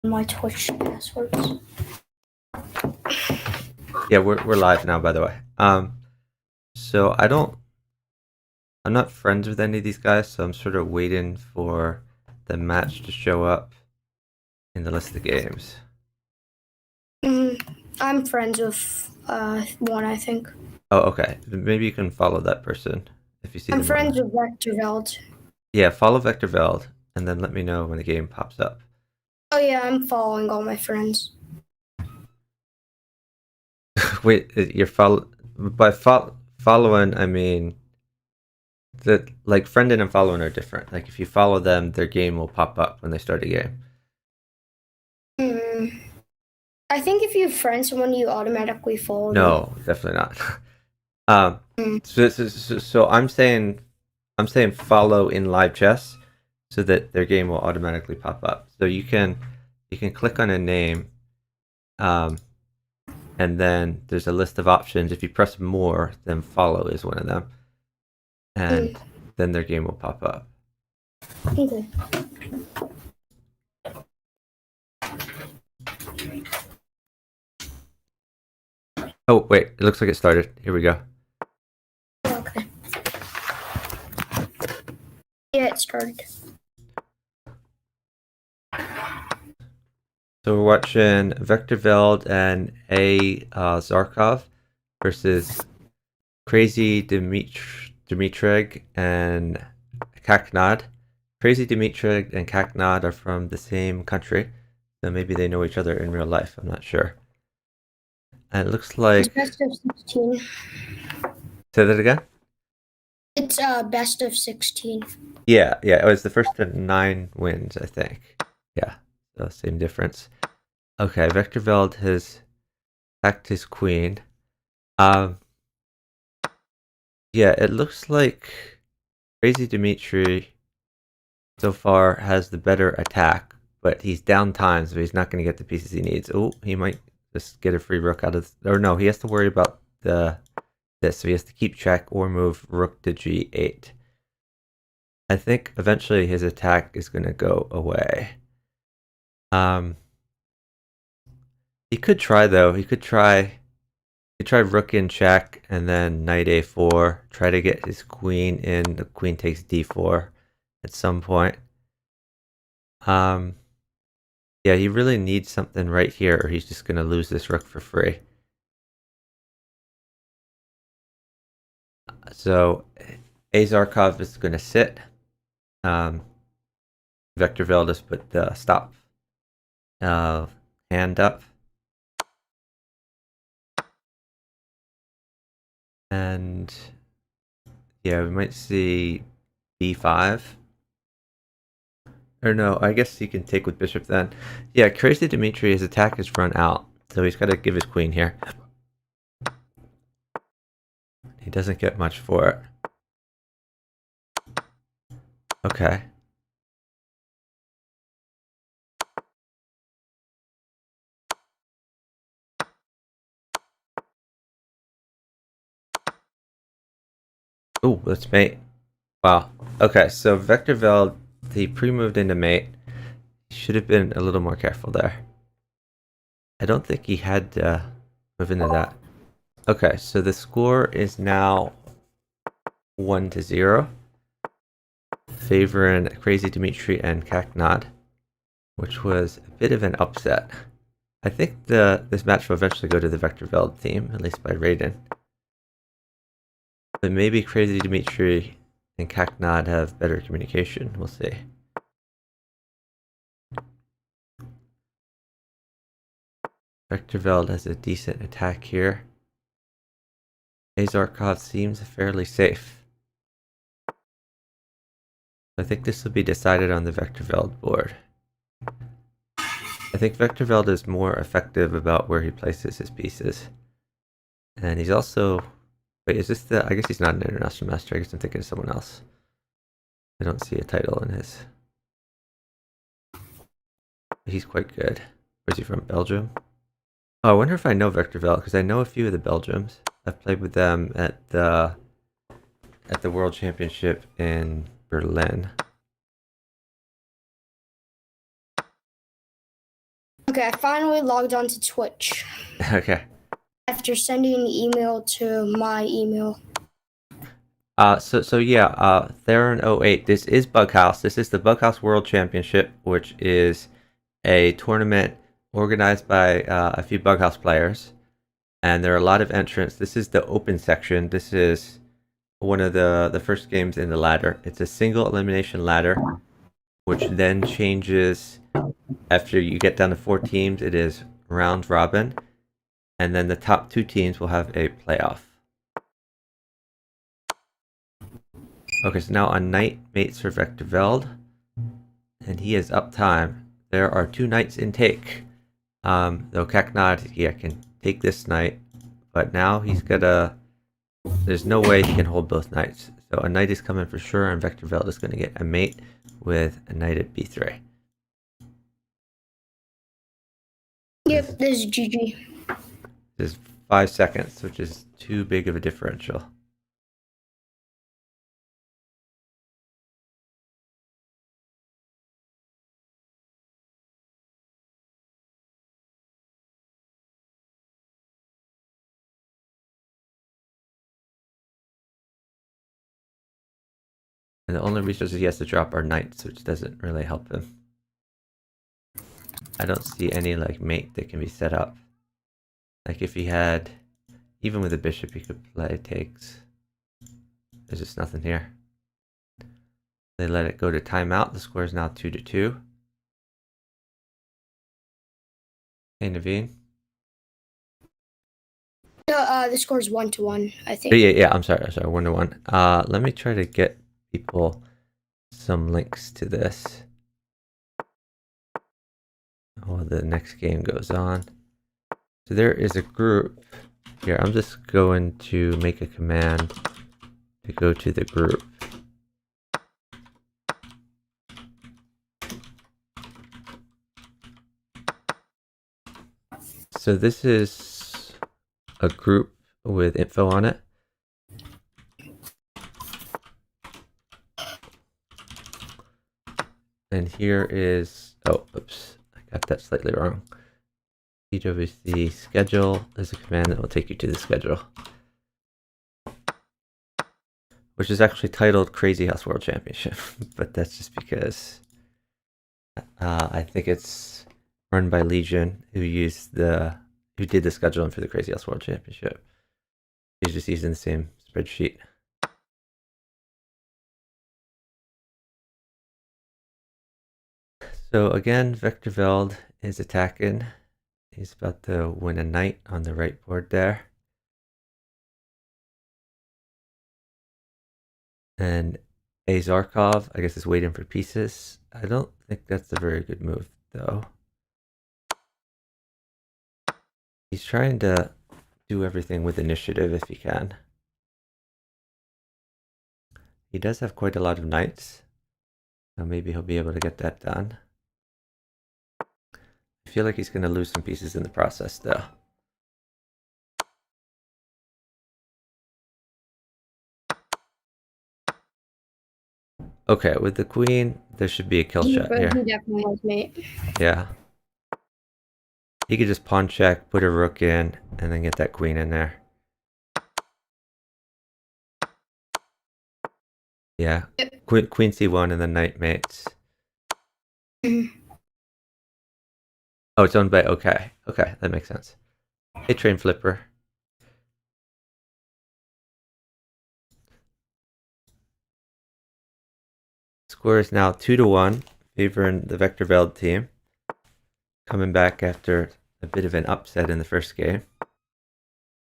my Twitch passwords. Yeah, we're live now, by the way. So I'm not friends with any of these guys, so I'm sort of waiting for the match to show up in the list of games. I'm friends with one, I think. Oh, okay. Maybe you can follow that person if you see I'm them friends online. with vectorveld. Yeah, follow vectorveld, and then let me know when the game pops up. Oh yeah, I'm following all my friends. Wait, following, I mean that like friending and following are different. Like if you follow them, their game will pop up when they start a game. I think if you friend someone, you automatically follow them. No, definitely not. So I'm saying follow in live chess so that their game will automatically pop up. So you can click on a name, and then there's a list of options. If you press more, then follow is one of them, and then their game will pop up. Okay. Oh wait, it looks like it started. Here we go. Okay. Yeah, it started. So we're watching vectorveld and A. Zarkov versus Crazydmitreg and kaknod. Crazydmitreg and kaknod are from the same country, so maybe they know each other in real life. I'm not sure. And it looks like. It's best of 16. Say that again? It's best of 16. Yeah. It was the first of 9 wins, I think. Yeah, so same difference. Okay, vectorveld has attacked his queen. Yeah, it looks like Crazydmitri so far has the better attack, but he's down time, so he's not going to get the pieces he needs. Oh, he might just get a free rook out of... Or no, he has to worry about this, so he has to keep check or move rook to g8. I think eventually his attack is going to go away. He could try, though. He could try rook in check, and then knight a4. Try to get his queen in. The queen takes d4 at some point. Yeah, he really needs something right here, or he's just going to lose this rook for free. So Azarkov is going to sit. Vectorveld just put the stop hand up. And yeah, we might see b5. Or no, I guess he can take with bishop then. Yeah, Crazydmitri, his attack is run out, so he's got to give his queen here. He doesn't get much for it. Okay. Oh, let's mate. Wow. Okay, so vectorveld, he pre-moved into mate. He should have been a little more careful there. I don't think he had to move into that. Okay, so the score is now 1-0, favoring Crazydmitri and kaknod, which was a bit of an upset. I think this match will eventually go to the vectorveld team, at least by rating. But maybe Crazydmitri and kaknod have better communication. We'll see. Vectorveld has a decent attack here. Azarkov seems fairly safe. I think this will be decided on the vectorveld board. I think vectorveld is more effective about where he places his pieces. And he's also... Wait, is this the... I guess he's not an international master. I guess I'm thinking of someone else. I don't see a title in his... He's quite good. Where's he from? Belgium? Oh, I wonder if I know vectorveld, because I know a few of the Belgians. I've played with them at the World Championship in Berlin. Okay, I finally logged on to Twitch Okay. after sending an email to my email. Theron08, this is Bughouse. This is the Bughouse World Championship, which is a tournament organized by a few Bughouse players. And there are a lot of entrants. This is the open section. This is one of the first games in the ladder. It's a single elimination ladder, which then changes after you get down to 4 teams. It is round robin, and then the top 2 teams will have a playoff. Okay, so now on knight mates for vectorveld, and he is up time. There are 2 knights in take. Though kaknod, yeah, can take this knight, but now he's gotta. There's no way he can hold both knights. So a knight is coming for sure, and vectorveld is going to get a mate with a knight at b3. Yep, this is GG. This is 5 seconds, which is too big of a differential. And the only resources he has to drop are knights, which doesn't really help him. I don't see any like mate that can be set up. Like if he had, even with a bishop, he could play takes. There's just nothing here. They let it go to timeout. The score is now 2-2. Hey Naveen. The score is 1-1, I think. Yeah. I'm sorry. 1-1. Let me try to get people some links to this while the next game goes on. So there is a group here. I'm just going to make a command to go to the group. So this is a group with info on it. And here is, oh, oops, I got that slightly wrong. BWC schedule is a command that will take you to the schedule, which is actually titled Crazy House World Championship, but that's just because I think it's run by Legion, who did the scheduling for the Crazy House World Championship. He's just using the same spreadsheet. So again, vectorveld is attacking. He's about to win a knight on the right board there. And Azarkov, I guess, is waiting for pieces. I don't think that's a very good move, though. He's trying to do everything with initiative if he can. He does have quite a lot of knights, so maybe he'll be able to get that done. I feel like he's going to lose some pieces in the process, though. Okay, with the queen, there should be a kill shot here. He definitely has mate. Yeah. He could just pawn check, put a rook in, and then get that queen in there. Yeah. Yep. Queen c1 and then knight mates. Oh, it's owned by, okay, that makes sense. Hey, train flipper. Score is now 2-1, favoring the vectorveld team. Coming back after a bit of an upset in the first game.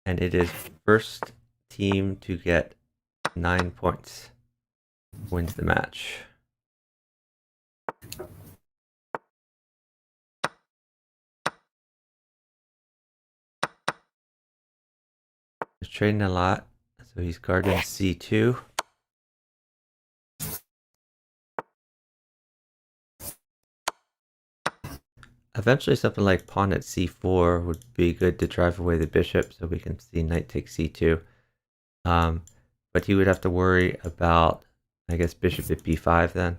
And it is first team to get 9 points wins the match. He's trading a lot, so he's guarding c2. Eventually something like pawn at c4 would be good to drive away the bishop, so we can see knight takes c2. But he would have to worry about, I guess, bishop at b5 then.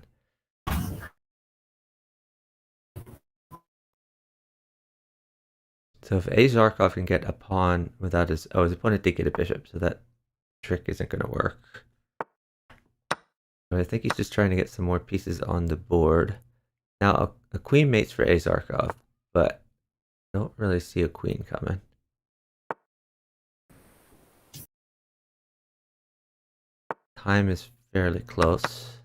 So if Azarkov can get a pawn without his... Oh, his opponent did get a bishop, so that trick isn't going to work. But I think he's just trying to get some more pieces on the board. Now, a queen mates for Azarkov, but I don't really see a queen coming. Time is fairly close.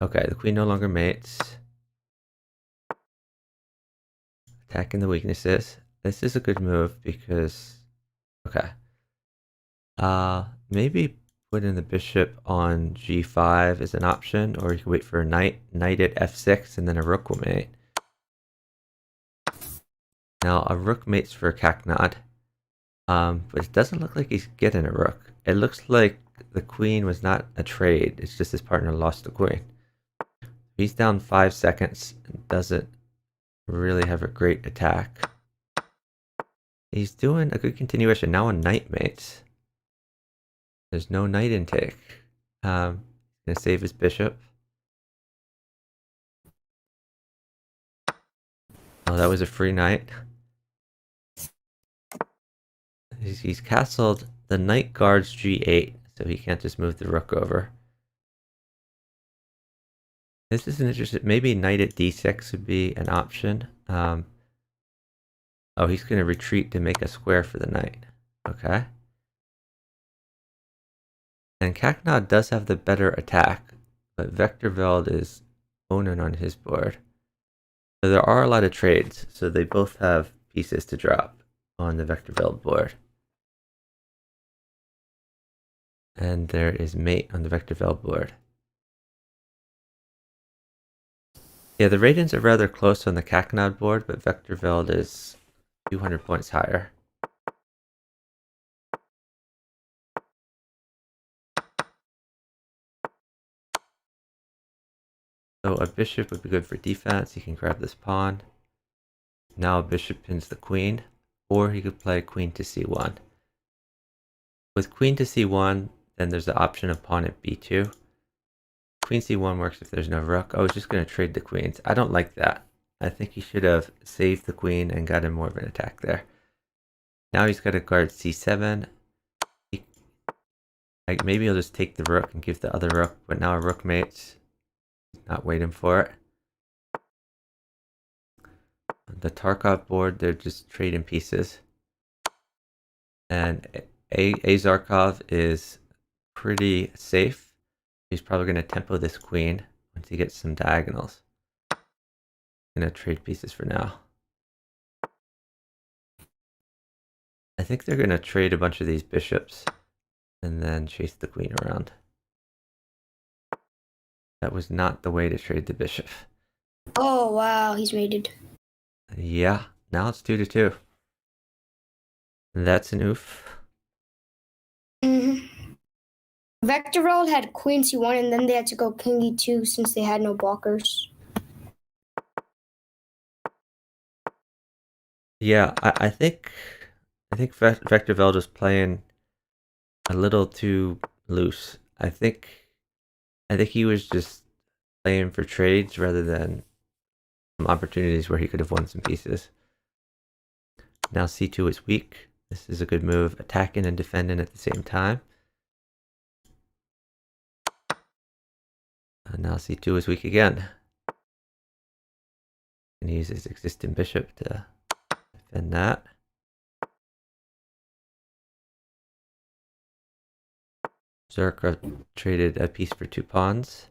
Okay, the queen no longer mates. Attacking the weaknesses. This is a good move because... Okay. Maybe put in the bishop on g5 is an option, or you can wait for a knight at f6, and then a rook will mate. Now, a rook mates for a kaknod, but it doesn't look like he's getting a rook. It looks like the queen was not a trade, it's just his partner lost the queen. He's down 5 seconds and doesn't really have a great attack. He's doing a good continuation. Now a knight mates. There's no knight intake. Gonna save his bishop. Oh, that was a free knight. He's castled. The knight guards g8, so he can't just move the rook over. This is an interesting... Maybe knight at d6 would be an option. Oh, he's going to retreat to make a square for the knight. Okay. And kaknod does have the better attack, but vectorveld is owning on his board. So there are a lot of trades, so they both have pieces to drop on the vectorveld board. And there is mate on the vectorveld board. Yeah, the ratings are rather close on the kaknod board, but vectorveld is 200 points higher. So a bishop would be good for defense. He can grab this pawn. Now a bishop pins the queen, or he could play queen to c1. With queen to c1, then there's the option of pawn at b2. Queen c1 works if there's no rook. Oh, he's just going to trade the queens. I don't like that. I think he should have saved the queen and gotten more of an attack there. Now he's got to guard c7. Maybe he'll just take the rook and give the other rook, but now a rook mates. Not waiting for it. The Tarkov board, they're just trading pieces. And Azarkov is pretty safe. He's probably going to tempo this queen once he gets some diagonals. Going to trade pieces for now. I think they're going to trade a bunch of these bishops and then chase the queen around. That was not the way to trade the bishop. Oh, wow, he's mated. Yeah, now it's 2-2. That's an oof. Vectorveld had queen c1, and then they had to go king e2 since they had no blockers. Yeah, I think Vectorveld was playing a little too loose. I think he was just playing for trades rather than some opportunities where he could have won some pieces. Now c2 is weak. This is a good move, attacking and defending at the same time. And now c2 is weak again. And he uses his existing bishop to defend that. Zarkov traded a piece for 2 pawns,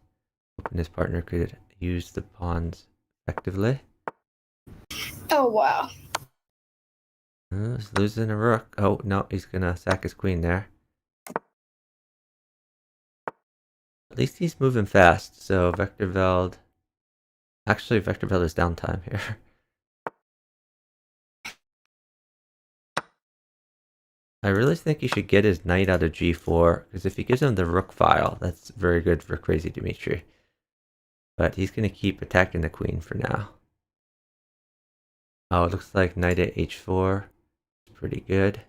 hoping his partner could use the pawns effectively. Oh, wow. He's losing a rook. Oh, no, he's gonna sack his queen there. At least he's moving fast, so Vectorveld... Actually, Vectorveld is downtime here. I really think he should get his knight out of g4, because if he gives him the rook file, that's very good for Crazydmitreg. But he's going to keep attacking the queen for now. Oh, it looks like knight at h4. Pretty good.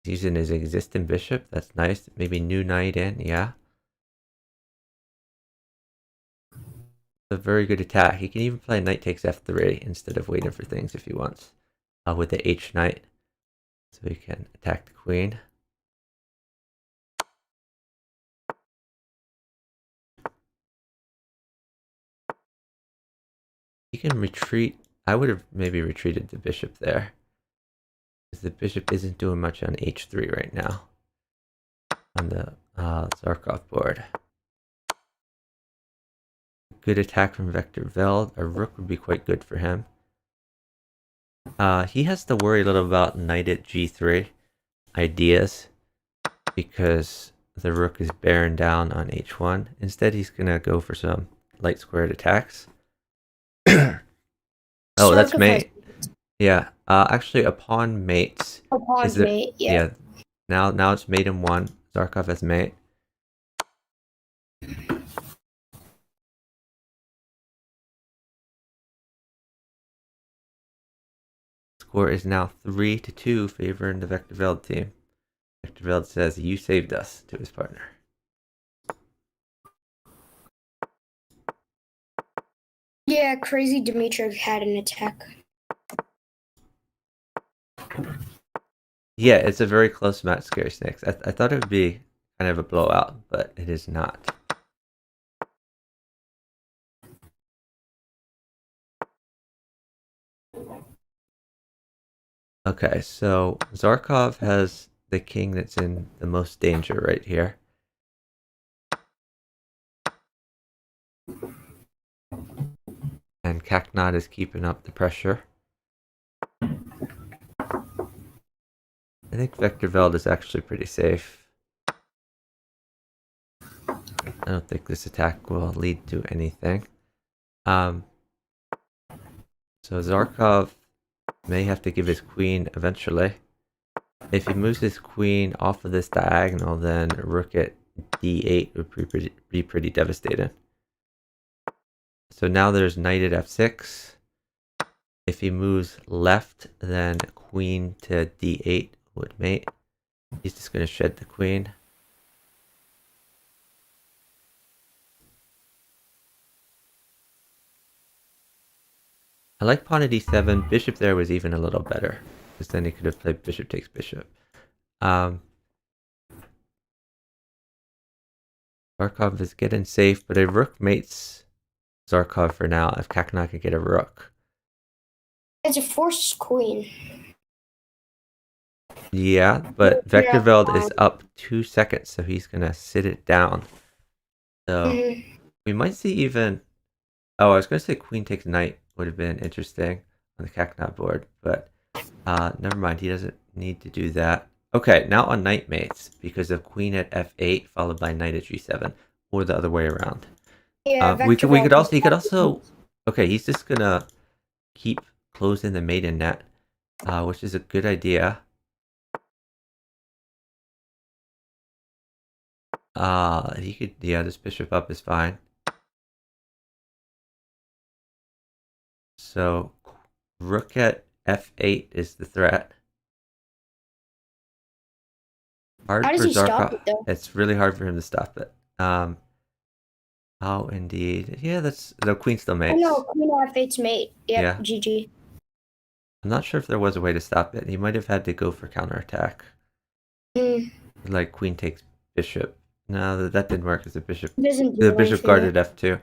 He's using his existing bishop. That's nice. Maybe new knight in. Yeah. A very good attack. He can even play knight takes f3 instead of waiting for things if he wants. with the H knight, so we can attack the queen. He can retreat. I would have maybe retreated the bishop there, because the bishop isn't doing much on H3 right now on the Zarkov board. Good attack from vectorveld. A rook would be quite good for him. He has to worry a little about knight at G3 ideas, because the rook is bearing down on H1. Instead, he's gonna go for some light squared attacks. Oh, that's mate. Yeah. Actually, a pawn mates. A pawn's mate. Yeah. Now it's mate in 1. Zarkov has mate. Score is now 3-2, favoring the vectorveld team. Vectorveld says, "You saved us," to his partner. Yeah, Crazydmitreg had an attack. Yeah, it's a very close match, Scary Snakes. I thought it would be kind of a blowout, but it is not. Okay, so Zarkov has the king that's in the most danger right here. And Kaknod is keeping up the pressure. I think vectorveld is actually pretty safe. I don't think this attack will lead to anything. So Zarkov may have to give his queen eventually. If he moves his queen off of this diagonal, then rook at d8 would be pretty devastating. So now there's knight at f6. If he moves left, then queen to d8 would mate. He's just going to shed the queen. I like pawn at d7. Bishop there was even a little better, because then he could have played bishop takes bishop. Zarkov is getting safe, but a rook mates Zarkov for now if Kaknod can get a rook. It's a forced queen. Yeah, but vectorveld is up 2 seconds, so he's going to sit it down. So we might see even... Oh, I was going to say queen takes knight would have been interesting on the Kaknod board, but never mind, he doesn't need to do that. Okay, now on knight mates, because of queen at f8 followed by knight at g7, or the other way around. Yeah, he could also... Okay, he's just going to keep closing the maiden net, which is a good idea. He could... Yeah, this bishop up is fine. So, rook at f8 is the threat. Hard How does for he stop Zarkov. it, though? It's really hard for him to stop it. Oh, indeed. Yeah, that's... The queen still mates. Oh, no, queen f8's mate. Yep, Yeah. GG. I'm not sure if there was a way to stop it. He might have had to go for counterattack. Like queen takes bishop. No, that didn't work because the bishop... The bishop guarded f2.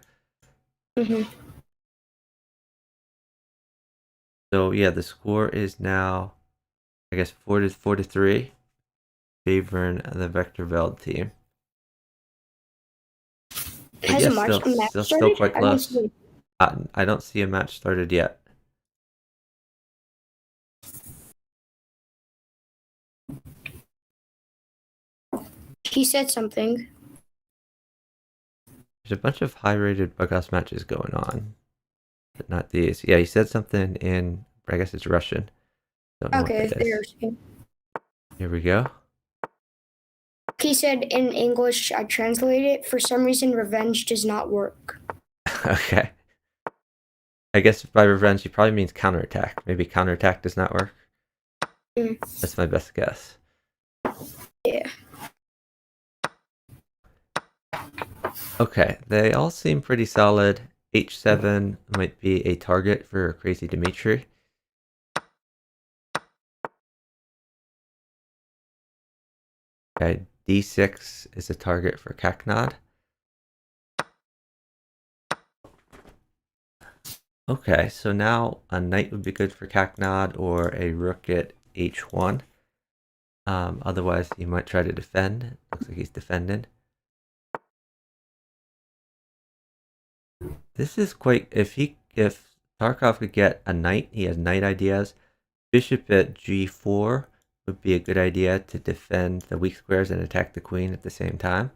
So yeah, the score is now, I guess, 4-3, favoring the vectorveld team. But Has yeah, still quite close. I don't see a match started yet. He said something. There's a bunch of high-rated Bughouse matches going on, but not these. Yeah, he said something in, I guess it's Russian. Don't know Okay, what that is. Here we go. He said in English, I translate it. For some reason, revenge does not work. Okay. I guess by revenge, he probably means counterattack. Maybe counterattack does not work. That's my best guess. Yeah. Okay, they all seem pretty solid. H7 might be a target for Crazydmitreg. Okay, d6 is a target for kaknod. Okay, so now a knight would be good for kaknod or a rook at h1. Otherwise, he might try to defend. Looks like he's defending. This is quite... If Tarkov could get a knight, he has knight ideas. Bishop at g4 would be a good idea to defend the weak squares and attack the queen at the same time.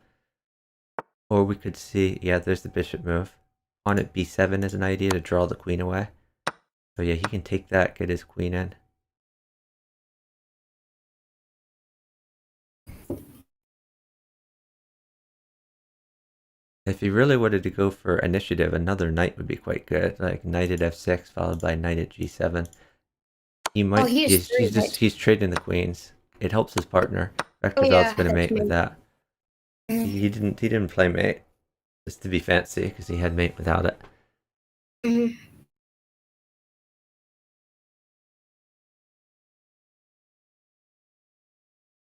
Or we could see... Yeah, there's the bishop move. Pawn at b7 is an idea to draw the queen away. So yeah, he can take that, get his queen in. If he really wanted to go for initiative, another knight would be quite good. Like knight at f6 followed by knight at g7. He might. He's trading the queens. It helps his partner. Vectorveld's gonna mate with that. He didn't play mate just to be fancy because he had mate without it.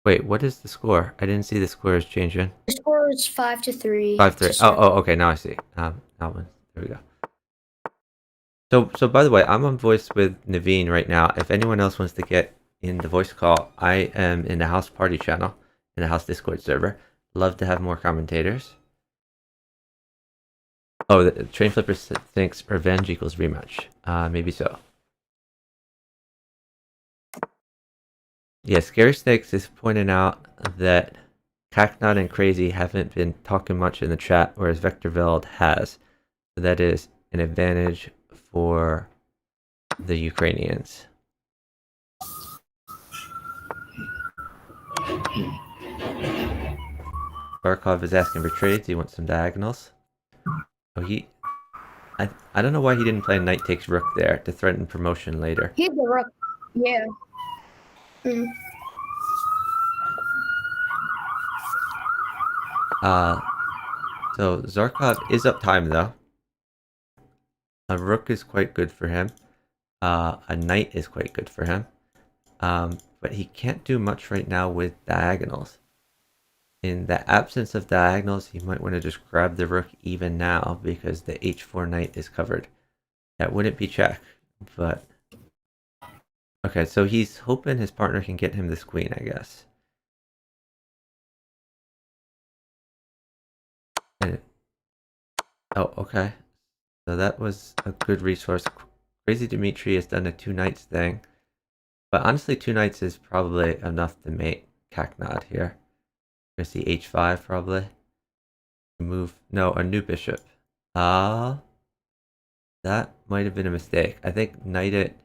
Wait, what is the score? I didn't see the scores changing. The score is 5-3. 5-3. Oh, okay. Now I see. That one. There we go. So by the way, I'm on voice with Naveen right now. If anyone else wants to get in the voice call, I am in the house party channel, in the house Discord server. Love to have more commentators. Oh, the Train Flipper thinks revenge equals rematch. Maybe so. Yeah, Scary Snakes is pointing out that Kaknod and Crazy haven't been talking much in the chat, whereas vectorveld has. So that is an advantage for the Ukrainians. Barkov is asking for trades. He wants some diagonals. Oh, I don't know why he didn't play knight takes rook there to threaten promotion later. He had the rook. Yeah. So Zarkov is up time though. A rook is quite good for him. A knight is quite good for him. But he can't do much right now with diagonals. In the absence of diagonals, he might want to just grab the rook even now because the h4 knight is covered. That wouldn't be check, but... Okay, so he's hoping his partner can get him this queen, I guess. Oh, okay. So that was a good resource. Crazydmitreg has done a 2 knights thing. But honestly, 2 knights is probably enough to mate kaknod here. We're gonna see h5 probably. Move. No, a new bishop. That might have been a mistake. I think knight it.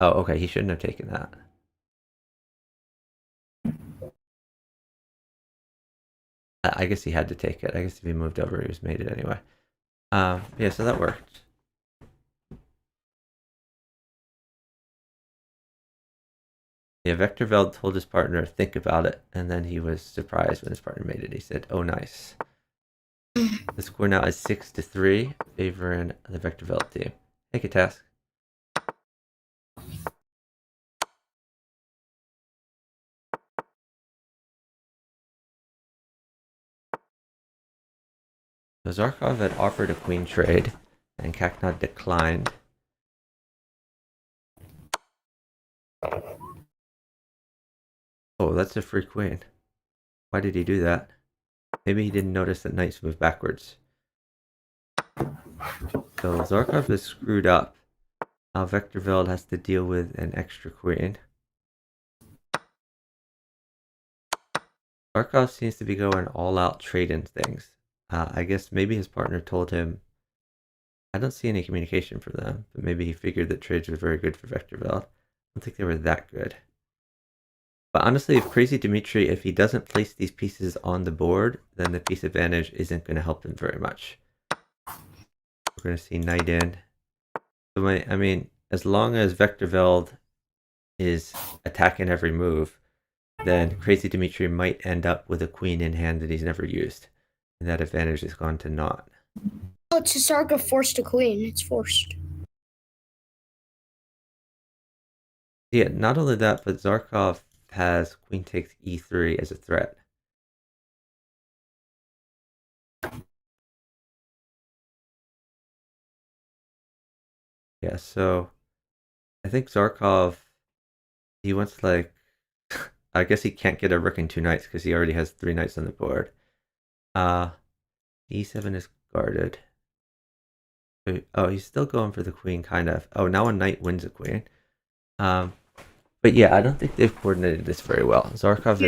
Oh, okay, he shouldn't have taken that. I guess he had to take it. I guess if he moved over, he was mated anyway. Yeah, so that worked. Yeah, vectorveld told his partner, think about it, and then he was surprised when his partner made it. He said, oh, nice. The score now is 6-3, favoring the vectorveld team. Take a task. So Zarkov had offered a queen trade, and Kaknod declined. Oh, that's a free queen. Why did he do that? Maybe he didn't notice that knights move backwards. So Zarkov is screwed up. Now vectorveld has to deal with an extra queen. Zarkov seems to be going all out trading things. I guess maybe his partner told him. I don't see any communication from them, but maybe he figured that trades were very good for vectorveld. I don't think they were that good. But honestly, if Crazydmitreg, if he doesn't place these pieces on the board, then the piece advantage isn't going to help him very much. We're going to see knight in. So I mean, as long as vectorveld is attacking every move, then Crazydmitreg might end up with a queen in hand that he's never used. And that advantage is gone to naught. Oh, it's Zarkov forced a queen. It's forced. Yeah, not only that, but Zarkov has queen takes e3 as a threat. Yeah, so I think Zarkov, he wants like, I guess he can't get a rook and 2 knights because he already has 3 knights on the board. E7 is guarded. Oh, he's still going for the queen, kind of. Oh, now a knight wins a queen. But yeah, I don't think they've coordinated this very well. Zarkov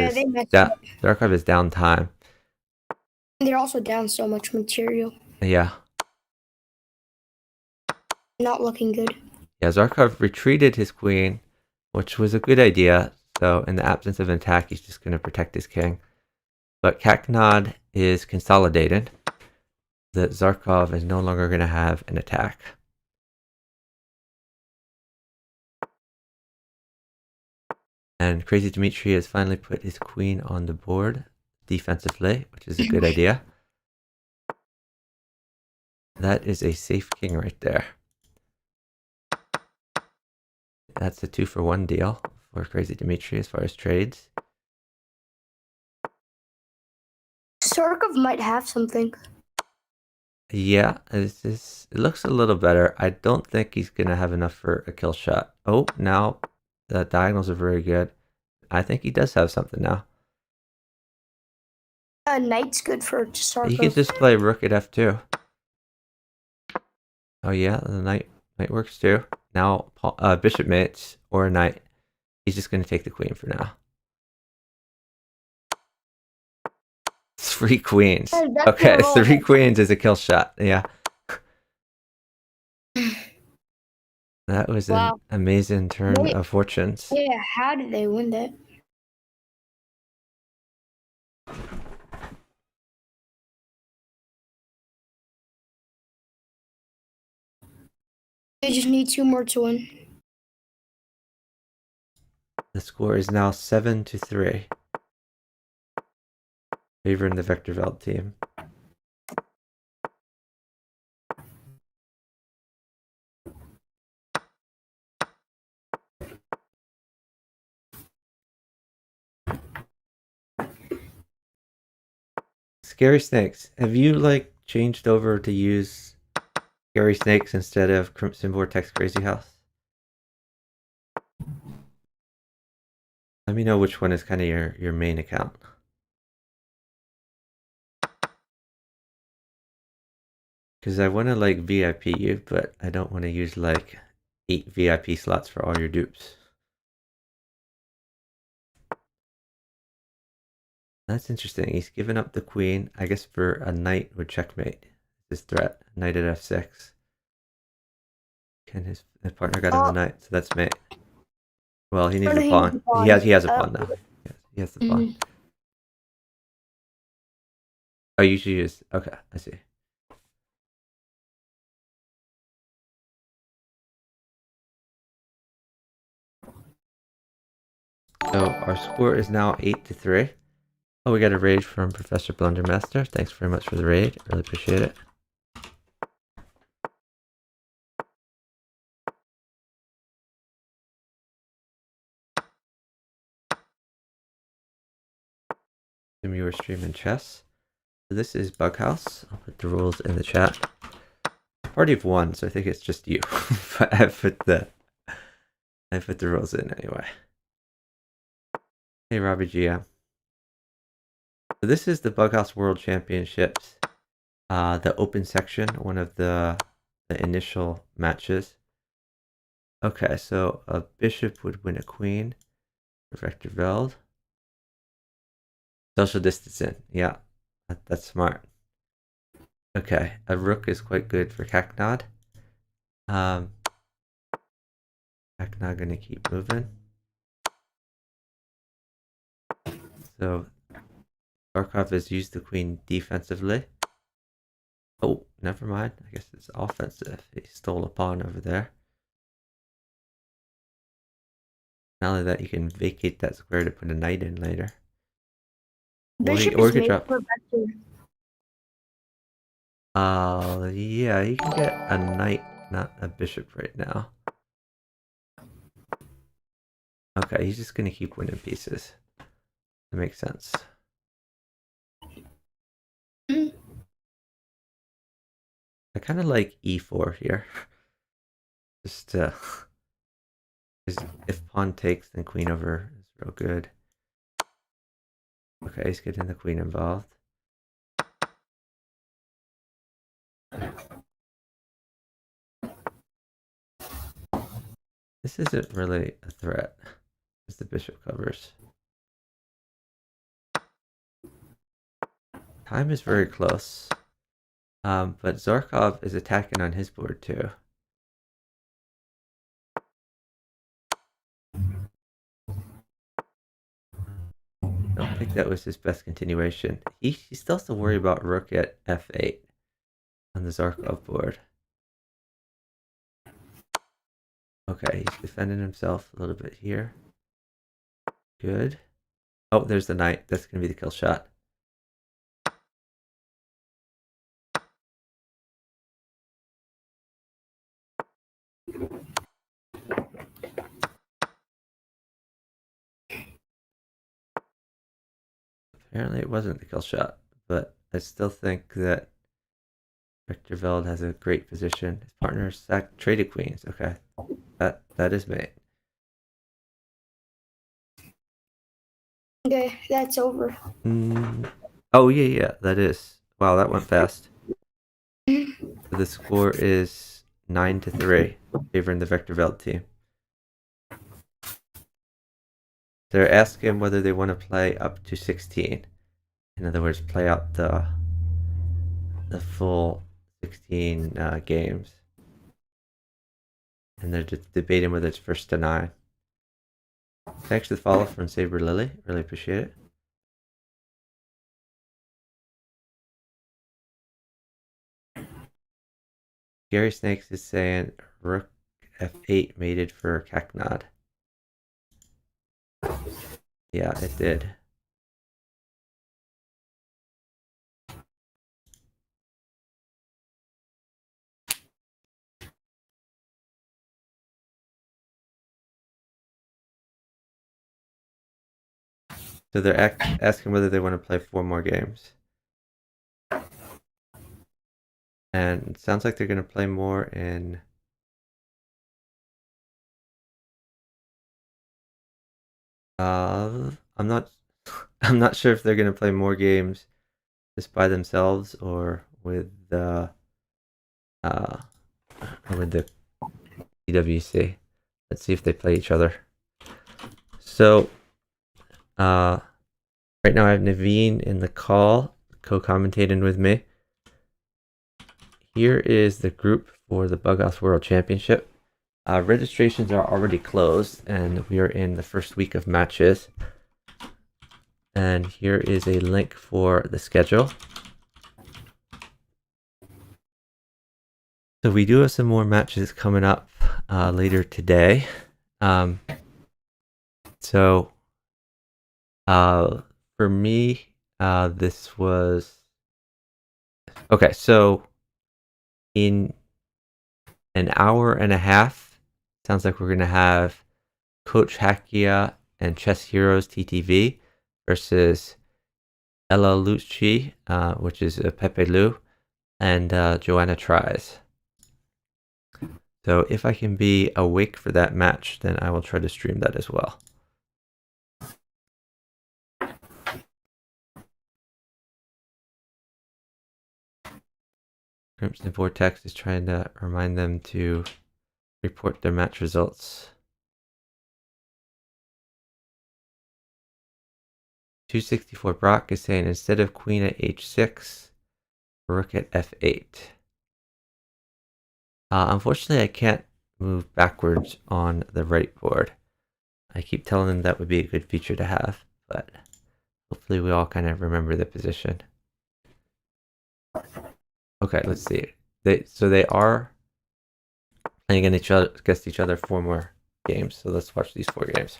is down time. They're also down so much material. Yeah. Not looking good. Yeah, Zarkov retreated his queen, which was a good idea. So in the absence of an attack, he's just going to protect his king. But Kaknod is consolidated. That Zarkov is no longer going to have an attack. And Crazydmitreg has finally put his queen on the board defensively, which is a good idea. That is a safe king right there. That's a 2-for-1 deal for Crazydmitreg as far as trades. Zarkov might have something. Yeah, it looks a little better. I don't think he's going to have enough for a kill shot. Oh, now the diagonals are very good. I think he does have something now. Knight's good for Zarkov. He can just play rook at f2. Oh yeah, the knight works too. Now bishop mates or a knight. He's just going to take the queen for now. 3 queens. Okay, 3 queens is a kill shot. Yeah. That was an amazing turn of fortunes. Yeah, how did they win that? They just need 2 more to win. The score is now 7-3. Favoring the vectorveld team. Scary snakes. Have you like changed over to use scary snakes instead of Crimson Vortex Crazy House? Let me know which one is kind of your main account. Because I want to like VIP you, but I don't want to use like 8 VIP slots for all your dupes. That's interesting. He's given up the queen. I guess for a knight would checkmate his threat. Knight at f6. Can his partner got him the knight, so that's mate. Well, he needs a pawn. He has a pawn now. He has the pawn. Oh, you should use. Okay, I see. So our score is now 8-3. Oh, we got a raid from Professor Blundermaster. Thanks very much for the raid. Really appreciate it. You were streaming chess. So this is Bughouse. I'll put the rules in the chat. Party of 1, so I think it's just you. But I put the rules in anyway. Hey, Robbie GM. So this is the Bughouse World Championships, the open section, one of the initial matches. Okay, so a bishop would win a queen for vectorveld. Social distancing, yeah, that's smart. Okay, a rook is quite good for kaknod. Kaknod gonna keep moving. So Zarkov has used the queen defensively. Oh, never mind. I guess it's offensive. He stole a pawn over there. Not only that, you can vacate that square to put a knight in later. Bishop is made for vector. Yeah, you can get a knight, not a bishop right now. Okay, he's just going to keep winning pieces. That makes sense. I kind of like e4 here. Just if pawn takes, then queen over is real good. Okay, he's getting the queen involved. This isn't really a threat, as the bishop covers. Time is very close. But Zarkov is attacking on his board too. I don't think that was his best continuation. He still has to worry about rook at f8 on the Zarkov board. Okay, he's defending himself a little bit here. Good. Oh, there's the knight. That's going to be the kill shot. Apparently it wasn't the kill shot, but I still think that vectorveld has a great position. His partner traded queens. Okay, that is mate. Okay, that's over. Oh yeah, that is. Wow, that went fast. So the score is 9-3, favoring the vectorveld team. They're asking whether they want to play up to 16. In other words, play out the full 16 games. And they're just debating whether it's first to 9. Thanks for the follow from Saber Lily. Really appreciate it. Gary Snakes is saying rook f8 mated for kaknod. Yeah, it did. So they're asking whether they want to play 4 more games. And it sounds like they're going to play more in... I'm not sure if they're going to play more games just by themselves or with the BWC. Let's see if they play each other. So right now I have Naveen in the call, co-commentating with me. Here is the group for the Bughouse World Championship. Registrations are already closed, and we are in the first week of matches. And here is a link for the schedule. So we do have some more matches coming up later today. So for me, this was... Okay, so in an hour and a half, sounds like we're going to have Coach Hakia and Chess Heroes TTV versus Ella Lucci, which is Pepe Lu, and Joanna Tries. So if I can be awake for that match, then I will try to stream that as well. Crimson Vortex is trying to remind them to report their match results. 264 Brock is saying instead of queen at h6, rook at f8. Unfortunately, I can't move backwards on the right board. I keep telling them that would be a good feature to have, but hopefully we all kind of remember the position. Okay, let's see. They are playing against each other 4 more games. So let's watch these 4 games.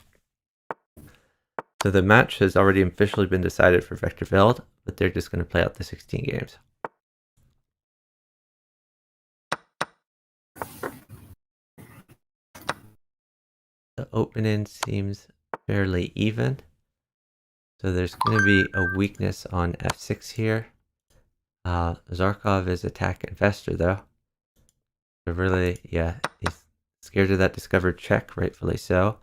So the match has already officially been decided for vectorveld, but they're just going to play out the 16 games. The opening seems fairly even. So there's going to be a weakness on f6 here. Zarkov is attacking faster though. So really, yeah, he's scared of that discovered check, rightfully so.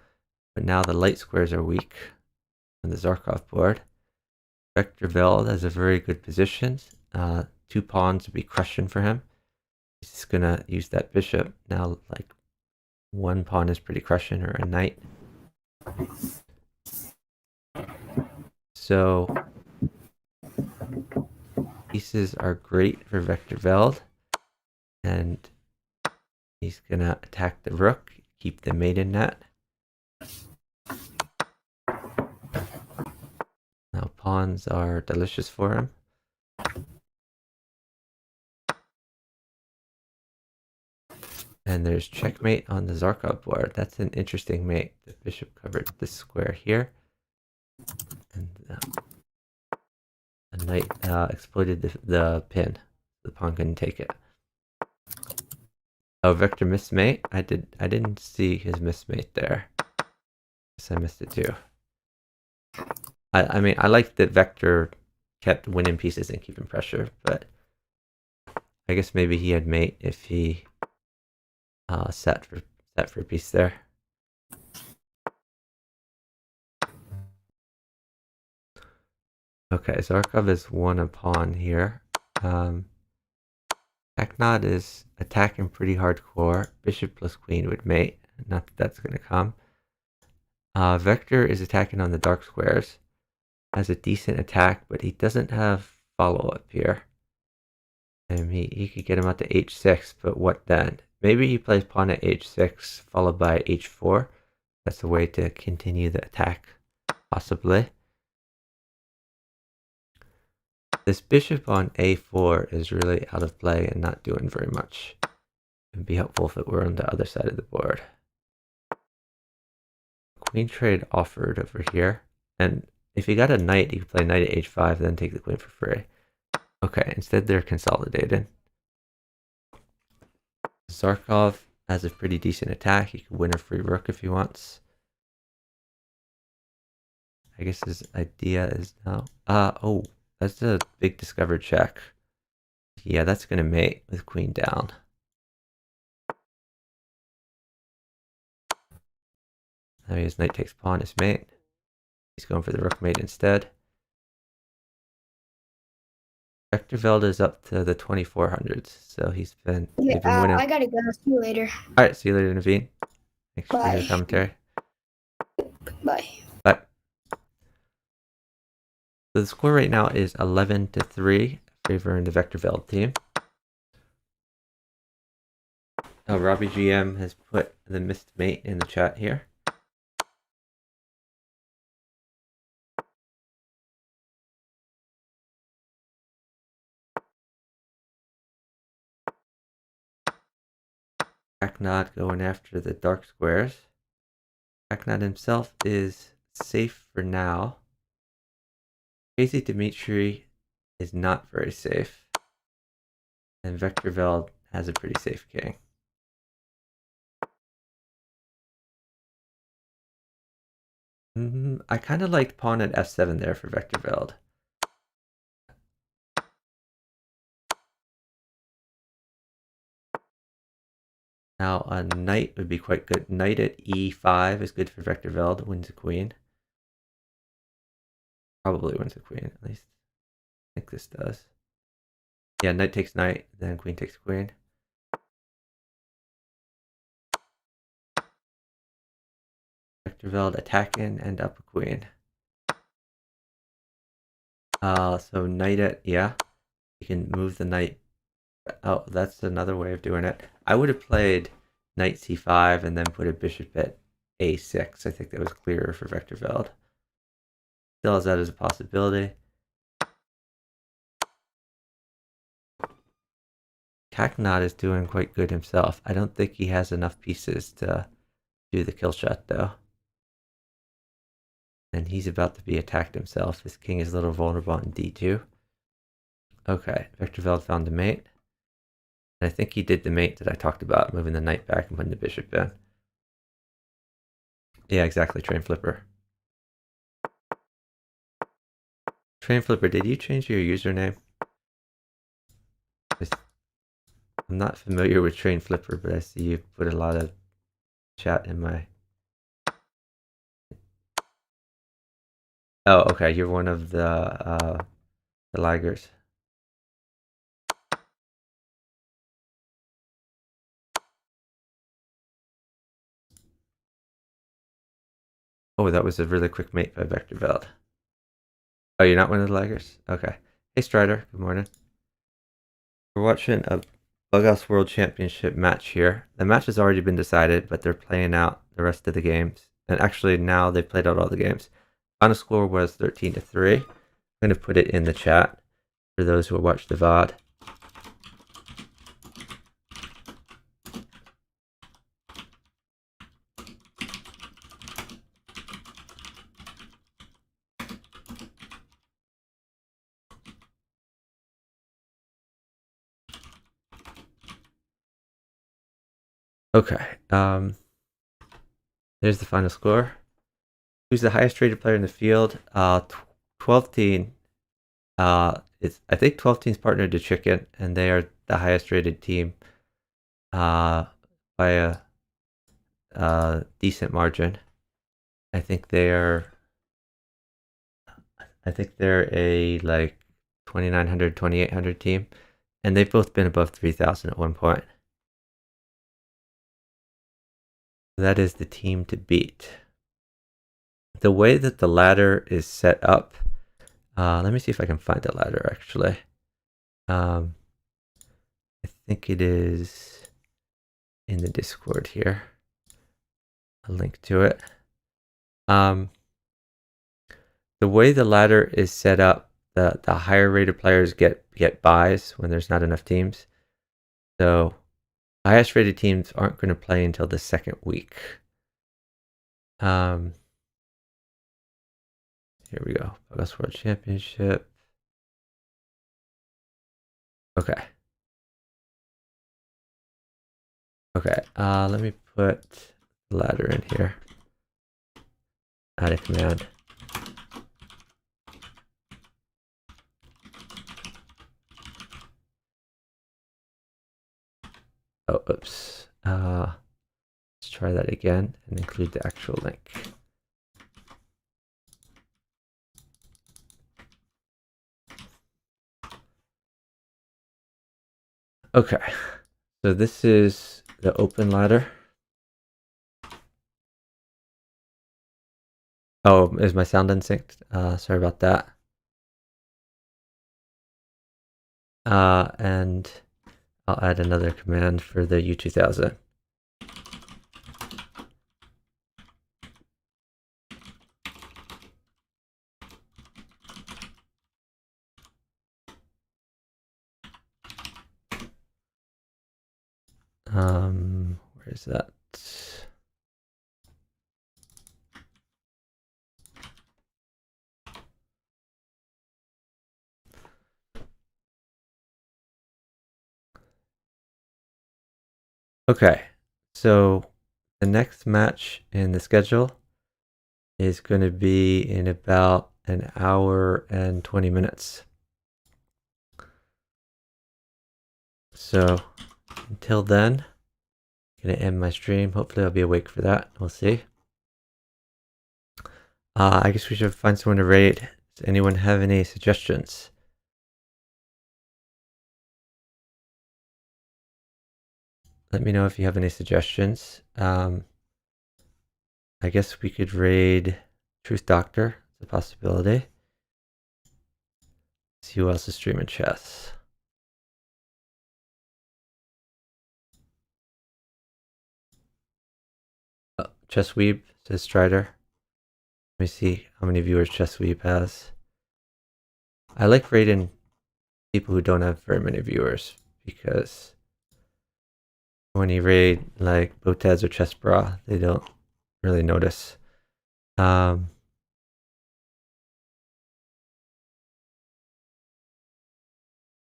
But now the light squares are weak on the Zarkov board. Vectorveld has a very good position. 2 pawns would be crushing for him. He's just gonna use that bishop. Now, like, 1 pawn is pretty crushing, or a knight. So, pieces are great for Vectorveld. And he's gonna attack the rook, keep the mate in net. Now, pawns are delicious for him. And there's checkmate on the Zarkov board. That's an interesting mate. The bishop covered this square here. And the knight exploited the pin. The pawn couldn't take it. Oh, vector mismate. I didn't see his mismate there. Guess I missed it too. I mean, I like that Vector kept winning pieces and keeping pressure, but I guess maybe he had mate if he set for a piece there. Okay, Zarkov is won a pawn here. Kaknod is attacking pretty hardcore. Bishop plus queen would mate. Not that that's going to come. Vector is attacking on the dark squares. Has a decent attack, but he doesn't have follow-up here. And he could get him out to h6, but what then? Maybe he plays pawn at h6 followed by h4. That's a way to continue the attack, possibly. This bishop on a4 is really out of play and not doing very much. It would be helpful if it were on the other side of the board. Queen trade offered over here. And if he got a knight, he could play knight at h5, then take the queen for free. Okay, instead they're consolidated. Zarkov has a pretty decent attack. He could win a free rook if he wants. I guess his idea is now... oh, that's a big discovered check. Yeah, that's going to mate with queen down. Now his knight takes pawn, his mate. He's going for the rook mate instead. Vectorveld is up to the 2400s, so he's been winning. I gotta go. See you later. All right, see you later, Naveen. Thanks for your commentary. Bye. Bye. So the score right now is 11-3, favoring the Vectorveld team. Robbie GM has put the missed mate in the chat here. Kaknod going after the dark squares. Kaknod himself is safe for now. Crazydmitreg is not very safe. And Vectorveld has a pretty safe king. I kind of liked pawn at f7 there for Vectorveld. Now a knight would be quite good. Knight at e5 is good for Vectorveld. Wins a queen. Probably wins a queen, at least. I think this does. Yeah, knight takes knight, then queen takes queen. Vectorveld attacking and up a queen. So knight at, yeah. You can move the knight. Oh, that's another way of doing it. I would have played knight c5 and then put a bishop at a6. I think that was clearer for Vectorveld. Still has that as a possibility. Kaknod is doing quite good himself. I don't think he has enough pieces to do the kill shot though. And he's about to be attacked himself. His king is a little vulnerable on d2. Okay, Vectorveld found a mate. And I think he did the mate that I talked about, moving the knight back and putting the bishop in. Yeah, exactly, Train Flipper. Train Flipper, did you change your username? I'm not familiar with Train Flipper, but I see you put a lot of chat in my... Oh, okay, you're one of the laggers. Oh, that was a really quick mate by vectorveld. Oh, you're not one of the laggers? Okay. Hey, Strider, good morning. We're watching a Bughouse World Championship match here. The match has already been decided, but they're playing out the rest of the games. And actually, now they've played out all the games. Final score was 13-3. I'm going to put it in the chat for those who watch the VOD. Okay. There's the final score. Who's the highest rated player in the field? 12 Teen. I think 12 Teen's partnered to Chicken, and they are the highest rated team by a decent margin. I think they're a like 2,900, 2,800 team, and they've both been above 3,000 at one point. That is the team to beat. The way that the ladder is set up, let me see if I can find the ladder actually. I think it is in the Discord here. A link to it. The way the ladder is set up, the higher rated players get buys when there's not enough teams. So highest rated teams aren't going to play until the second week. Here we go. Bughouse World Championship. Okay. Okay. Let me put the ladder in here. Add a command. Oh, oops. Let's try that again and include the actual link. Okay, so this is the open ladder. Oh, is my sound unsynced? Sorry about that. And I'll add another command for the U2000. Where is that? Okay, so the next match in the schedule is going to be in about an hour and 20 minutes. So until then, I'm going to end my stream. Hopefully I'll be awake for that. We'll see. I guess we should find someone to raid. Does anyone have any suggestions? Let me know if you have any suggestions. I guess we could raid Truth Doctor. It's a possibility. See who else is streaming chess. Oh, Chess Weeb, says Strider. Let me see how many viewers Chess Weeb has. I like raiding people who don't have very many viewers, because when you raid like Botez or Chess Bra, they don't really notice.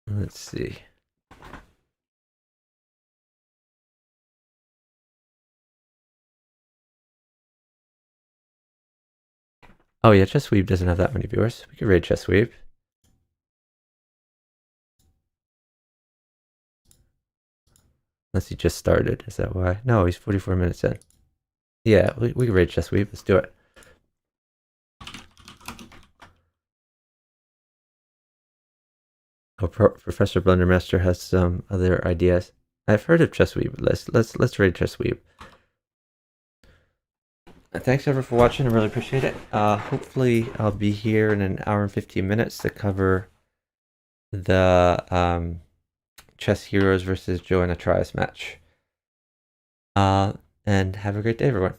Let's see. Oh yeah, Chess Weeb doesn't have that many viewers. We could raid Chess Weeb. Unless he just started. Is that why? No, he's 44 minutes in. Yeah, we can raid Chess Weeb. Let's do it. Oh, Professor Blundermaster has some other ideas. I've heard of Chess Weeb. Let's raid Chess Weeb. Thanks everyone for watching. I really appreciate it. Hopefully I'll be here in an hour and 15 minutes to cover the Chess Heroes versus Joanna Trias match. And have a great day, everyone.